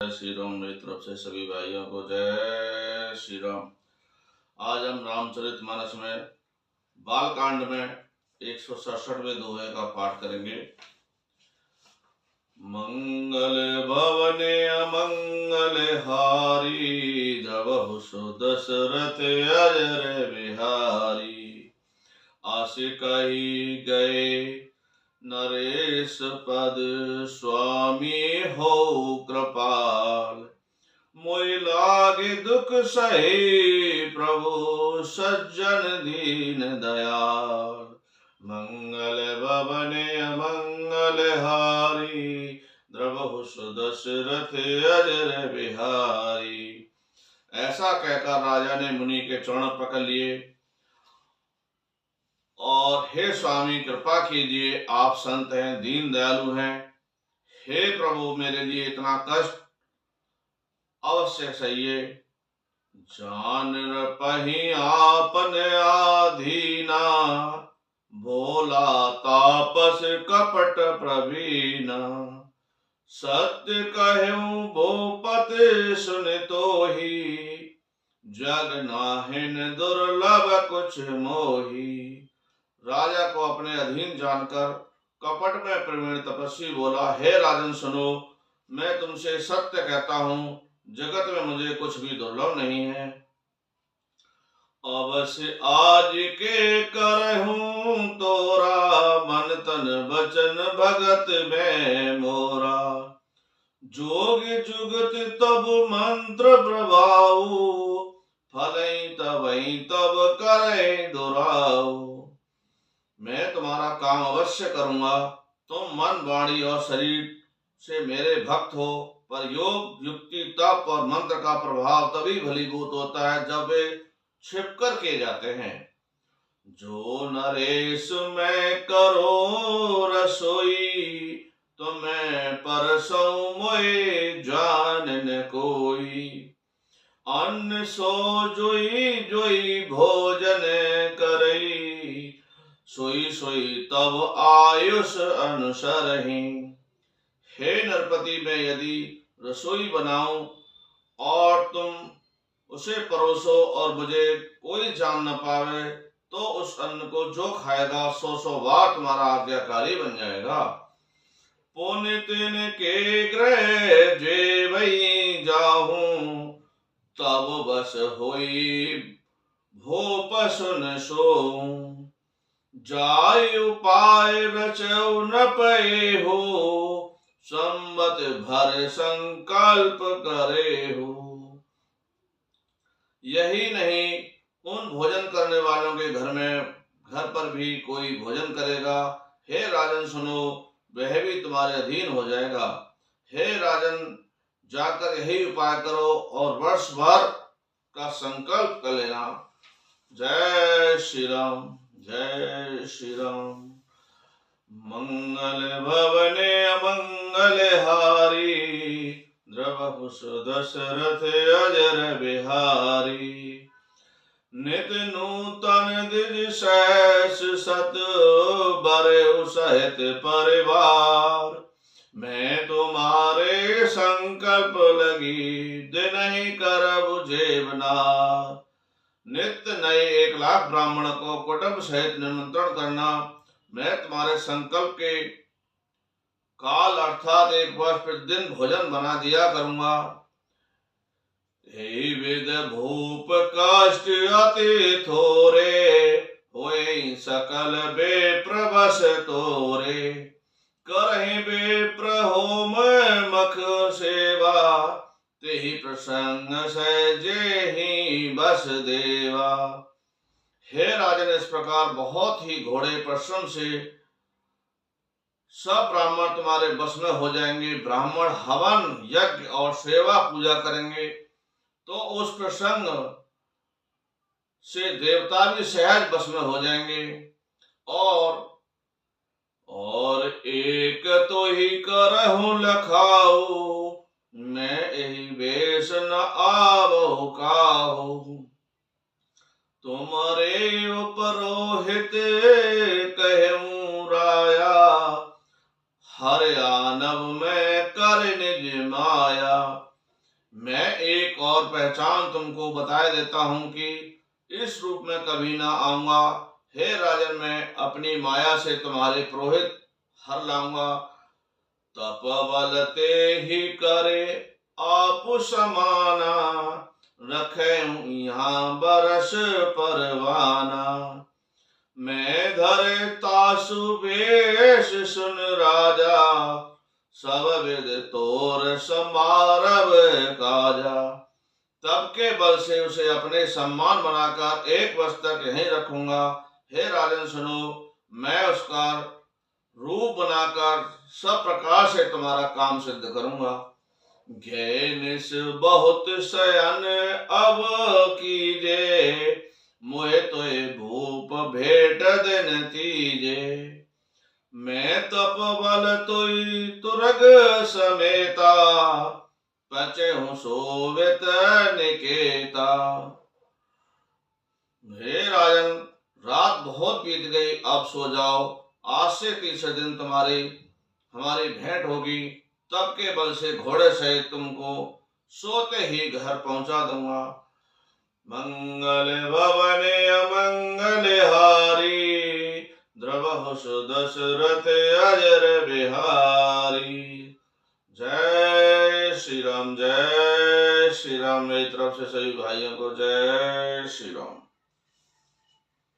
जय श्री राम। मेरी तरफ से सभी भाइयों को जय श्री राम। आज हम रामचरितमानस में बालकांड में 167वें दोहे का पाठ करेंगे। मंगल भवने अमंगल हारी, जबहु सु दशरथ अजर बिहारी। आस कही गए नरेश पद, स्वामी हो कृपाल। मोहि लागे दुख सहे, प्रभु सज्जन दीन दयाल। मंगल भवने अमंगल हारी, द्रवहु सु दशरथ अजर बिहारी। ऐसा कहकर राजा ने मुनि के चरण पकड़ लिए और हे स्वामी कृपा कीजिए, आप संत हैं, दीन दयालु हैं। हे प्रभु मेरे लिए इतना कष्ट अवश्य सहिए। जान न पही आपन आधीना, भोला तापस कपट प्रवीणा। सत्य कहूं भूपत सुन तोही, जग नाहिन दुर्लभ कुछ मोही। राजा को अपने अधीन जानकर कपट में प्रवीण तपस्वी बोला, हे राजन सुनो, मैं तुमसे सत्य कहता हूं, जगत में मुझे कुछ भी दुर्लभ नहीं है। अवश्य आज के करहूं तोरा, मन तन वचन भगत में मोरा। जोग जुगत तब मंत्र प्रभाऊ, फलई तबई तब करे दुराऊ। मैं तुम्हारा काम अवश्य करूंगा। तुम मन वाणी और शरीर से मेरे भक्त हो, पर योग युक्ति तप और मंत्र का प्रभाव तभी भलीभूत होता है जब वे छिपकर किए जाते हैं। जो नरेश मैं करो रसोई, तो मैं परसों मोए जान न कोई। अन्न सो जोई जोई भोजन करई, सोई सोई तब आयुष अनुसरहि। हे नरपति, मैं यदि रसोई बनाऊं और तुम उसे परोसो और मुझे कोई जान न पावे, तो उस अन्न को जो खाएगा 100 बार तुम्हारा आज्ञाकारी बन जाएगा। पुण्य तिन के ग्रह जे वही जाहूं, तब बस होई भोप सुन सोऊं। जाय उपाय रचौ न पए हो, संवत भर संकल्प करे हो। यही नहीं, उन भोजन करने वालों के घर पर भी कोई भोजन करेगा। हे राजन सुनो, वह भी तुम्हारे अधीन हो जाएगा। हे राजन, जाकर यही उपाय करो और वर्ष भर का संकल्प कर लेना। जय श्री राम, जय श्री राम। मंगल भवने अमंगल हारी, द्रवहु सु दशरथ अजर बिहारी। नित नूतन द्विज शेष सत, बरउ सहित परिवार। मैं तुम्हारे संकल्प लगी, दिन ही करब जेवनार। नित्य नए 1 लाख ब्राह्मण को कुटुंब सहित निमंत्रण करना। मैं तुम्हारे संकल्प के काल अर्थात 1 वर्ष प्रतिदिन भोजन बना दिया करूंगा। हे विद भूप कष्ट अति थोरे, होए सकल बेप्रबस तोरे। करहि बेप्र होम मख सेवा, तेहि प्रसंग सहजे ही बस देवा। हे राजन, इस प्रकार बहुत ही घोड़े परिश्रम से सब ब्राह्मण तुम्हारे बस में हो जाएंगे। ब्राह्मण हवन यज्ञ और सेवा पूजा करेंगे तो उस प्रसंग से देवता भी सहज बस में हो जाएंगे। और एक तो ही करहूं लखाऊ, मैं यही वेश न आवहु काहू। तुम्हारे उपरोहित कहूं राया, हर आनव में कर निज माया। मैं एक और पहचान तुमको बताए देता हूं कि इस रूप में कभी ना आऊंगा। हे राजन, मैं अपनी माया से तुम्हारे पुरोहित हर लाऊंगा। तप बल ते ही करे आप समाना, रखे यहाँ बरस परवाना। मैं धरे तासु बेश सुन राजा, सब विद तोर समारव काजा। तब के बल से उसे अपने सम्मान बनाकर एक वर्ष तक यहीं रखूंगा। हे राजन सुनो, मैं उसका रूप बनाकर सब प्रकार से तुम्हारा काम सिद्ध करूंगा। घेनिस बहुत शयन अब कीजे, मोहे तोय भूप भेट दिन तीजे। मैं तप बल तुई तुरग समेता, पचे हूँ सोवित निकेता। हे राजन, रात बहुत बीत गई, अब सो जाओ। आज से तीसरे दिन हमारी भेंट होगी। तब के बल से घोड़े सहित तुमको सोते ही घर पहुंचा दूंगा। मंगल भवन अमंगल हारी, द्रवहु सुदशरथ अजर बिहारी। जय श्री राम, जय श्री राम। मेरी तरफ से सभी भाइयों को जय श्री राम।